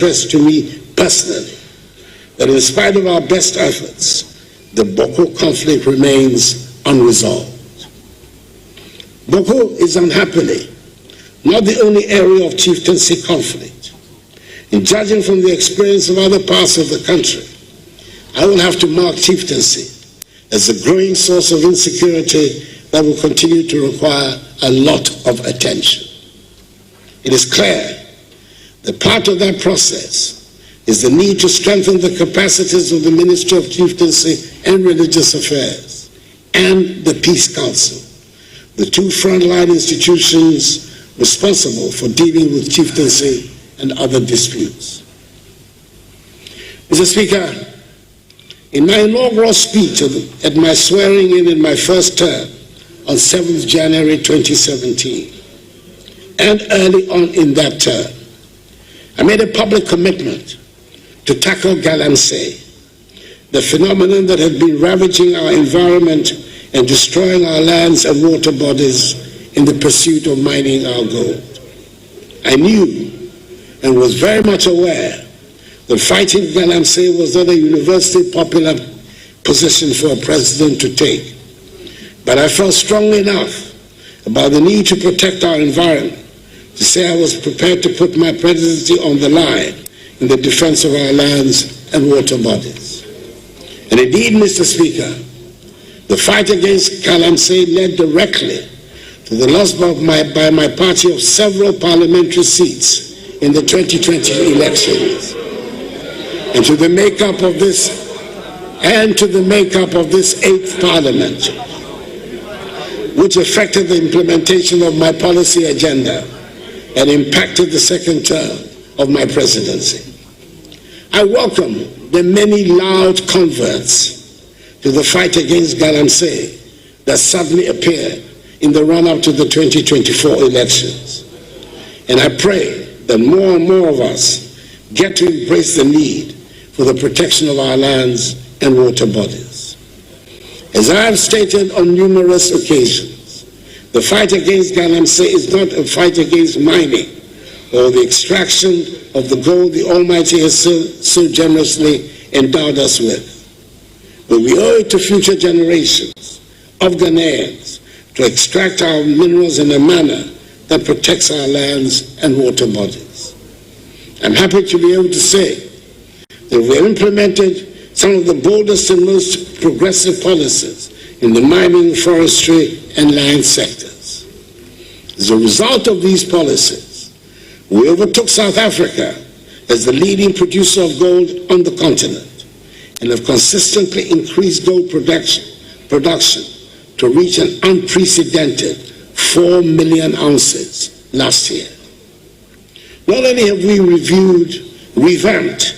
interest to me personally that in spite of our best efforts, the Boko conflict remains unresolved. Boko is unhappily not the only area of chieftaincy conflict. In judging from the experience of other parts of the country, I will have to mark chieftaincy as a growing source of insecurity that will continue to require a lot of attention. It is clear that part of that process is the need to strengthen the capacities of the Ministry of Chieftaincy and Religious Affairs and the Peace Council, the two frontline institutions responsible for dealing with chieftaincy and other disputes. Mr. Speaker, in my inaugural speech at my swearing in my first term on 7th January 2017, and early on in that term, I made a public commitment to tackle galamsey, the phenomenon that had been ravaging our environment and destroying our lands and water bodies in the pursuit of mining our gold. I knew and was very much aware that fighting galamsey was not a universally popular position for a president to take, but I felt strongly enough about the need to protect our environment to say I was prepared to put my presidency on the line in the defense of our lands and water bodies. And indeed, Mr. Speaker, the fight against galamsey led directly to the loss by my party of several parliamentary seats in the 2020 elections, and to the makeup of this 8th Parliament, which affected the implementation of my policy agenda and impacted the second term of my presidency. I welcome the many loud converts to the fight against galamsey that suddenly appeared in the run-up to the 2024 elections. And I pray that more and more of us get to embrace the need for the protection of our lands and water bodies. As I have stated on numerous occasions, the fight against galamsey is not a fight against mining or the extraction of the gold the Almighty has so generously endowed us with. But we owe it to future generations of Ghanaians to extract our minerals in a manner that protects our lands and water bodies. I'm happy to be able to say that we have implemented some of the boldest and most progressive policies in the mining, forestry, and land sectors. As a result of these policies, we overtook South Africa as the leading producer of gold on the continent and have consistently increased gold production to reach an unprecedented 4 million ounces last year. Not only have we revamped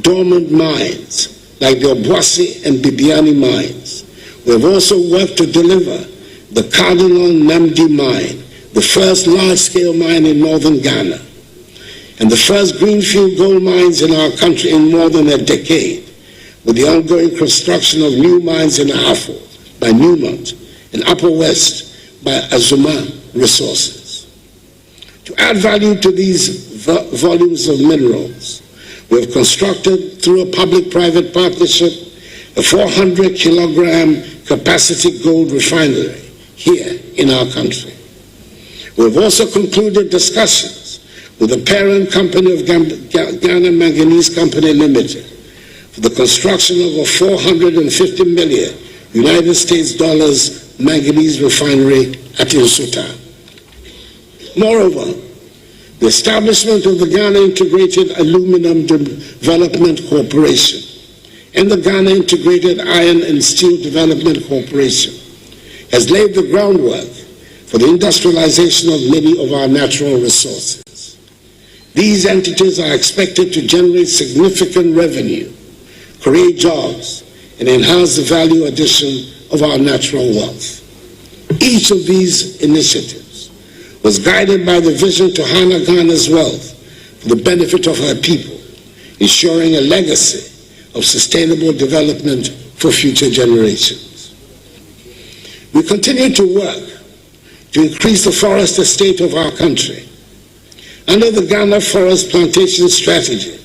dormant mines like the Obuasi and Bibiani mines, we have also worked to deliver the Cardinal Namdi mine, the first large-scale mine in northern Ghana, and the first greenfield gold mines in our country in more than a decade, with the ongoing construction of new mines in Ahafo by Newmont and Upper West by Azuma Resources. To add value to these volumes of minerals, we have constructed, through a public-private partnership, a 400-kilogram capacity gold refinery here in our country. We have also concluded discussions with the parent company of Ghana Manganese Company Limited for the construction of a $450 million United States dollars manganese refinery at Nsuta. Moreover, the establishment of the Ghana Integrated Aluminum Development Corporation and the Ghana Integrated Iron and Steel Development Corporation has laid the groundwork for the industrialization of many of our natural resources. These entities are expected to generate significant revenue, create jobs, and enhance the value addition of our natural wealth. Each of these initiatives was guided by the vision to harness Ghana's wealth for the benefit of her people, ensuring a legacy of sustainable development for future generations. We continue to work to increase the forest estate of our country. Under the Ghana Forest Plantation Strategy,